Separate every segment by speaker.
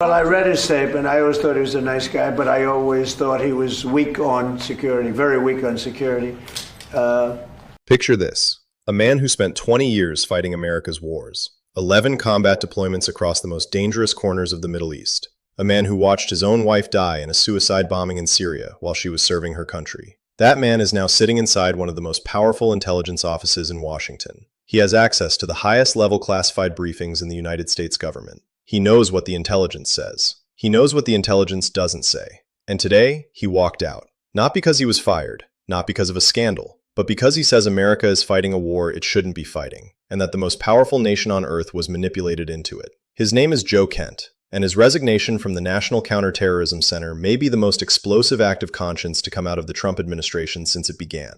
Speaker 1: Well, I read his statement. I always thought he was a nice guy, but I always thought he was weak on security, very weak on security.
Speaker 2: Picture this. A man who spent 20 years fighting America's wars, 11 combat deployments across the most dangerous corners of the Middle East. A man who watched his own wife die in a suicide bombing in Syria while she was serving her country. That man is now sitting inside one of the most powerful intelligence offices in Washington. He has access to the highest level classified briefings in the United States government. He knows what the intelligence says. He knows what the intelligence doesn't say. And today, he walked out. Not because he was fired, not because of a scandal, but because he says America is fighting a war it shouldn't be fighting, and that the most powerful nation on earth was manipulated into it. His name is Joe Kent, and his resignation from the National Counterterrorism Center may be the most explosive act of conscience to come out of the Trump administration since it began.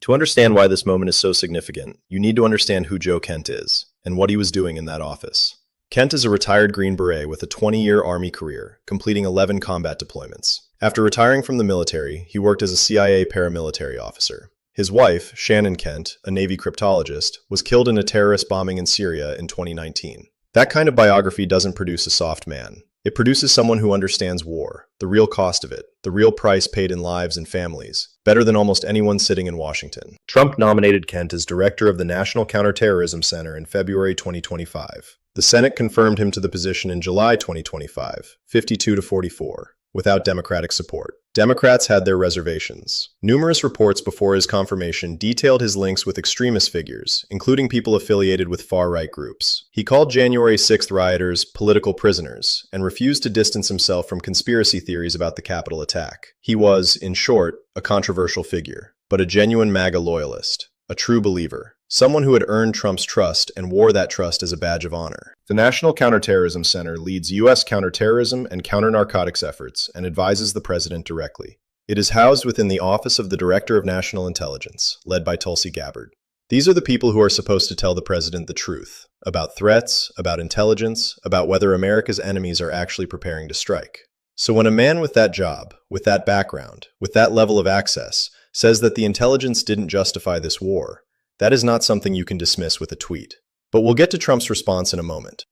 Speaker 2: To understand why this moment is so significant, you need to understand who Joe Kent is, and what he was doing in that office. Kent is a retired Green Beret with a 20-year Army career, completing 11 combat deployments. After retiring from the military, he worked as a CIA paramilitary officer. His wife, Shannon Kent, a Navy cryptologist, was killed in a terrorist bombing in Syria in 2019. That kind of biography doesn't produce a soft man. It produces someone who understands war, the real cost of it, the real price paid in lives and families, better than almost anyone sitting in Washington. Trump nominated Kent as director of the National Counterterrorism Center in February 2025. The Senate confirmed him to the position in July 2025, 52-44. Without Democratic support. Democrats had their reservations. Numerous reports before his confirmation detailed his links with extremist figures, including people affiliated with far-right groups. He called January 6th rioters political prisoners and refused to distance himself from conspiracy theories about the Capitol attack. He was, in short, a controversial figure, but a genuine MAGA loyalist, a true believer. Someone who had earned Trump's trust and wore that trust as a badge of honor. The National Counterterrorism Center leads U.S. counterterrorism and counter-narcotics efforts and advises the president directly. It is housed within the Office of the Director of National Intelligence, led by Tulsi Gabbard. These are the people who are supposed to tell the president the truth about threats, about intelligence, about whether America's enemies are actually preparing to strike. So when a man with that job, with that background, with that level of access, says that the intelligence didn't justify this war, that is not something you can dismiss with a tweet. But we'll get to Trump's response in a moment.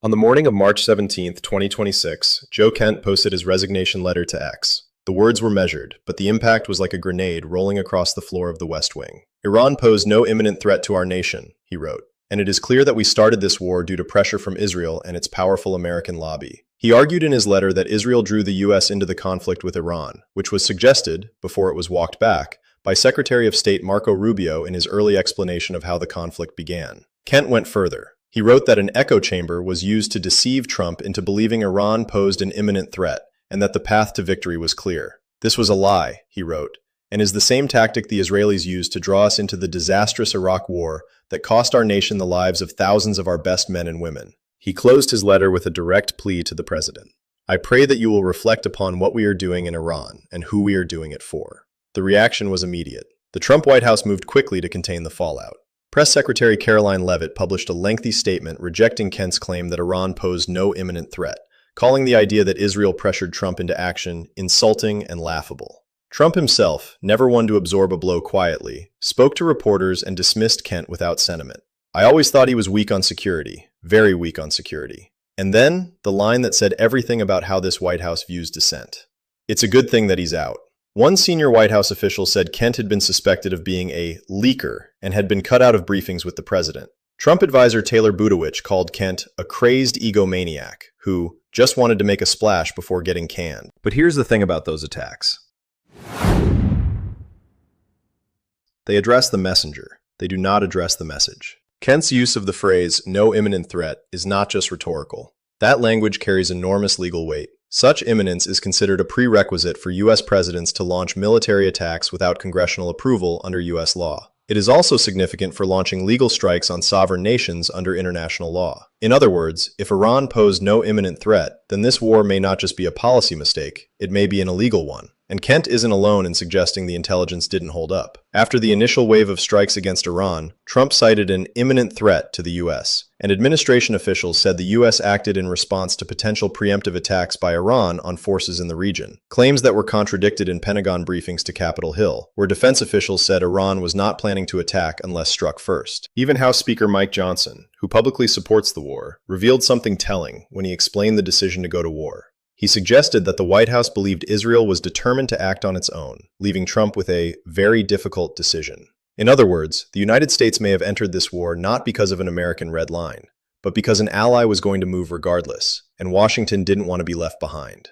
Speaker 2: On the morning of March 17, 2026, Joe Kent posted his resignation letter to X. The words were measured, but the impact was like a grenade rolling across the floor of the West Wing. Iran posed no imminent threat to our nation, he wrote, and it is clear that we started this war due to pressure from Israel and its powerful American lobby. He argued in his letter that Israel drew the U.S. into the conflict with Iran, which was suggested, before it was walked back, by Secretary of State Marco Rubio in his early explanation of how the conflict began. Kent went further. He wrote that an echo chamber was used to deceive Trump into believing Iran posed an imminent threat, and that the path to victory was clear. This was a lie, he wrote, and is the same tactic the Israelis used to draw us into the disastrous Iraq war that cost our nation the lives of thousands of our best men and women. He closed his letter with a direct plea to the president. I pray that you will reflect upon what we are doing in Iran and who we are doing it for. The reaction was immediate. The Trump White House moved quickly to contain the fallout. Press Secretary Caroline Leavitt published a lengthy statement rejecting Kent's claim that Iran posed no imminent threat, calling the idea that Israel pressured Trump into action insulting and laughable. Trump himself, never one to absorb a blow quietly, spoke to reporters and dismissed Kent without sentiment. I always thought he was weak on security, very weak on security. And then, the line that said everything about how this White House views dissent. It's a good thing that he's out. One senior White House official said Kent had been suspected of being a leaker and had been cut out of briefings with the president. Trump advisor Taylor Budowich called Kent a crazed egomaniac who just wanted to make a splash before getting canned. But here's the thing about those attacks. They address the messenger. They do not address the message. Kent's use of the phrase, no imminent threat, is not just rhetorical. That language carries enormous legal weight. Such imminence is considered a prerequisite for U.S. presidents to launch military attacks without congressional approval under U.S. law. It is also significant for launching legal strikes on sovereign nations under international law. In other words, if Iran posed no imminent threat, then this war may not just be a policy mistake, it may be an illegal one. And Kent isn't alone in suggesting the intelligence didn't hold up. After the initial wave of strikes against Iran, Trump cited an imminent threat to the U.S., and administration officials said the U.S. acted in response to potential preemptive attacks by Iran on forces in the region. Claims that were contradicted in Pentagon briefings to Capitol Hill, where defense officials said Iran was not planning to attack unless struck first. Even House Speaker Mike Johnson, who publicly supports the war, revealed something telling when he explained the decision to go to war. He suggested that the White House believed Israel was determined to act on its own, leaving Trump with a very difficult decision. In other words, the United States may have entered this war not because of an American red line, but because an ally was going to move regardless, and Washington didn't want to be left behind.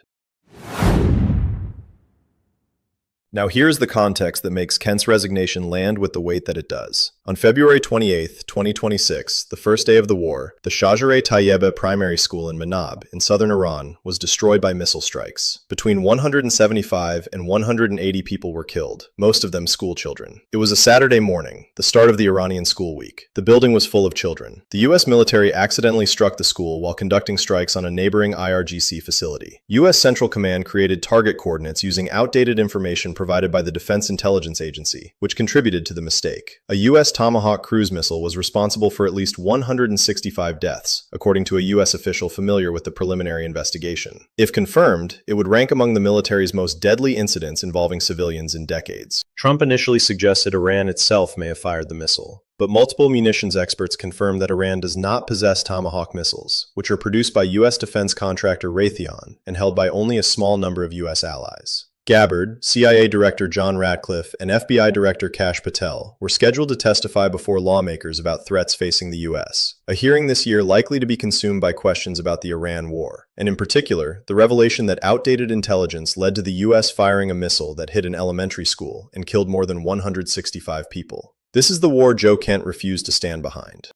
Speaker 2: Now here's the context that makes Kent's resignation land with the weight that it does. On February 28, 2026, the first day of the war, the Shajare Tayyeba primary school in Manab, in southern Iran, was destroyed by missile strikes. Between 175 and 180 people were killed, most of them school children. It was a Saturday morning, the start of the Iranian school week. The building was full of children. The U.S. military accidentally struck the school while conducting strikes on a neighboring IRGC facility. U.S. Central Command created target coordinates using outdated information provided by the Defense Intelligence Agency, which contributed to the mistake. A U.S. Tomahawk cruise missile was responsible for at least 165 deaths, according to a U.S. official familiar with the preliminary investigation. If confirmed, it would rank among the military's most deadly incidents involving civilians in decades. Trump initially suggested Iran itself may have fired the missile, but multiple munitions experts confirmed that Iran does not possess Tomahawk missiles, which are produced by U.S. defense contractor Raytheon and held by only a small number of U.S. allies. Gabbard, CIA Director John Ratcliffe, and FBI Director Kash Patel were scheduled to testify before lawmakers about threats facing the U.S., a hearing this year likely to be consumed by questions about the Iran war, and in particular, the revelation that outdated intelligence led to the U.S. firing a missile that hit an elementary school and killed more than 165 people. This is the war Joe Kent refused to stand behind.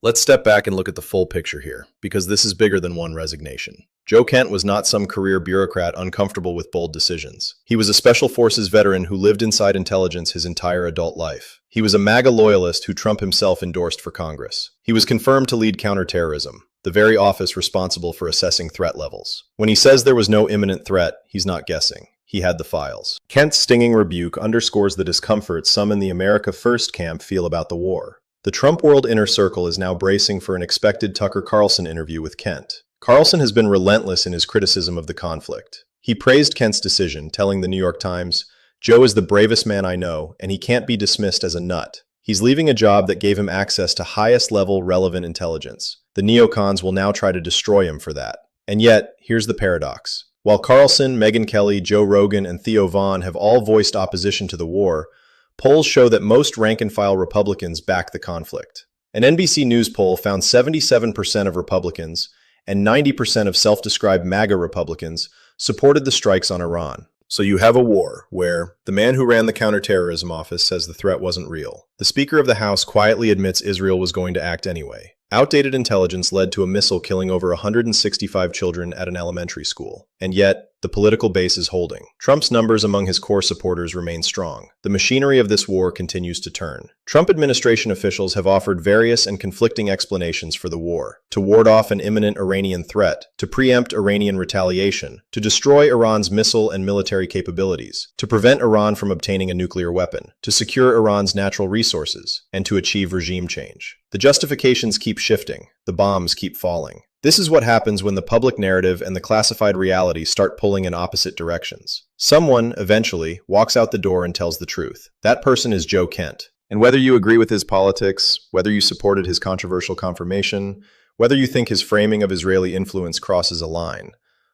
Speaker 2: Let's step back and look at the full picture here, because this is bigger than one resignation. Joe Kent was not some career bureaucrat uncomfortable with bold decisions. He was a Special Forces veteran who lived inside intelligence his entire adult life. He was a MAGA loyalist who Trump himself endorsed for Congress. He was confirmed to lead Counterterrorism, the very office responsible for assessing threat levels. When he says there was no imminent threat, he's not guessing. He had the files. Kent's stinging rebuke underscores the discomfort some in the America First camp feel about the war. The Trump world inner circle is now bracing for an expected Tucker Carlson interview with Kent. Carlson has been relentless in his criticism of the conflict. He praised Kent's decision, telling the New York Times, "Joe is the bravest man I know, and he can't be dismissed as a nut. He's leaving a job that gave him access to highest-level relevant intelligence. The neocons will now try to destroy him for that." And yet, here's the paradox. While Carlson, Megyn Kelly, Joe Rogan, and Theo Vaughn have all voiced opposition to the war, polls show that most rank-and-file Republicans back the conflict. An NBC News poll found 77% of Republicans and 90% of self-described MAGA Republicans supported the strikes on Iran. So you have a war where the man who ran the Counterterrorism office says the threat wasn't real. The Speaker of the House quietly admits Israel was going to act anyway. Outdated intelligence led to a missile killing over 165 children at an elementary school. And yet, the political base is holding. Trump's numbers among his core supporters remain strong. The machinery of this war continues to turn. Trump administration officials have offered various and conflicting explanations for the war: to ward off an imminent Iranian threat, to preempt Iranian retaliation, to destroy Iran's missile and military capabilities, to prevent Iran from obtaining a nuclear weapon, to secure Iran's natural resources, and to achieve regime change. The justifications keep shifting. The bombs keep falling. This is what happens when the public narrative and the classified reality start pulling in opposite directions. Someone, eventually, walks out the door and tells the truth. That person is Joe Kent. And whether you agree with his politics, whether you supported his controversial confirmation, whether you think his framing of Israeli influence crosses a line,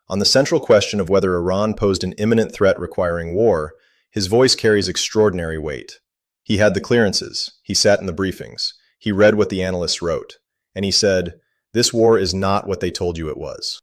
Speaker 2: on the central question of whether Iran posed an imminent threat requiring war, his voice carries extraordinary weight. He had the clearances. He sat in the briefings. He read what the analysts wrote. And he said, "This war is not what they told you it was."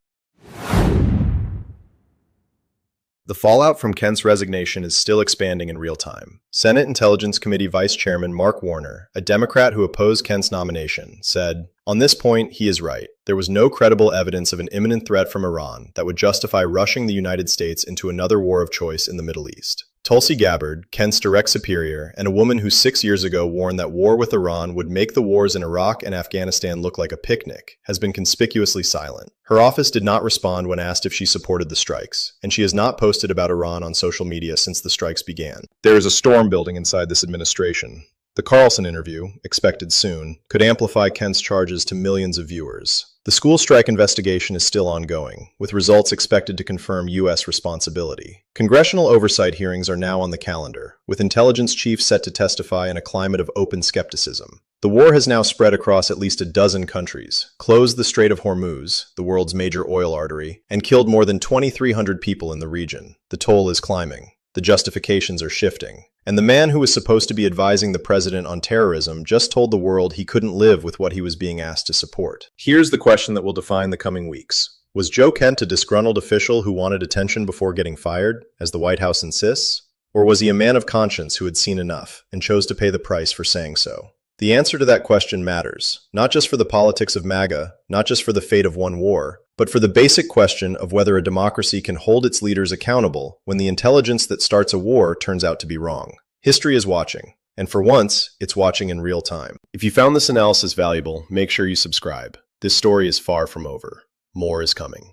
Speaker 2: The fallout from Kent's resignation is still expanding in real time. Senate Intelligence Committee Vice Chairman Mark Warner, a Democrat who opposed Kent's nomination, said, "On this point, he is right. There was no credible evidence of an imminent threat from Iran that would justify rushing the United States into another war of choice in the Middle East." Tulsi Gabbard, Kent's direct superior, and a woman who 6 years ago warned that war with Iran would make the wars in Iraq and Afghanistan look like a picnic, has been conspicuously silent. Her office did not respond when asked if she supported the strikes, and she has not posted about Iran on social media since the strikes began. There is a storm building inside this administration. The Carlson interview, expected soon, could amplify Kent's charges to millions of viewers. The school strike investigation is still ongoing, with results expected to confirm U.S. responsibility. Congressional oversight hearings are now on the calendar, with intelligence chiefs set to testify in a climate of open skepticism. The war has now spread across at least a dozen countries, closed the Strait of Hormuz, the world's major oil artery, and killed more than 2,300 people in the region. The toll is climbing. The justifications are shifting. And the man who was supposed to be advising the president on terrorism just told the world he couldn't live with what he was being asked to support. Here's the question that will define the coming weeks. Was Joe Kent a disgruntled official who wanted attention before getting fired, as the White House insists? Or was he a man of conscience who had seen enough and chose to pay the price for saying so? The answer to that question matters, not just for the politics of MAGA, not just for the fate of one war, but for the basic question of whether a democracy can hold its leaders accountable when the intelligence that starts a war turns out to be wrong. History is watching, and for once, it's watching in real time. If you found this analysis valuable, make sure you subscribe. This story is far from over. More is coming.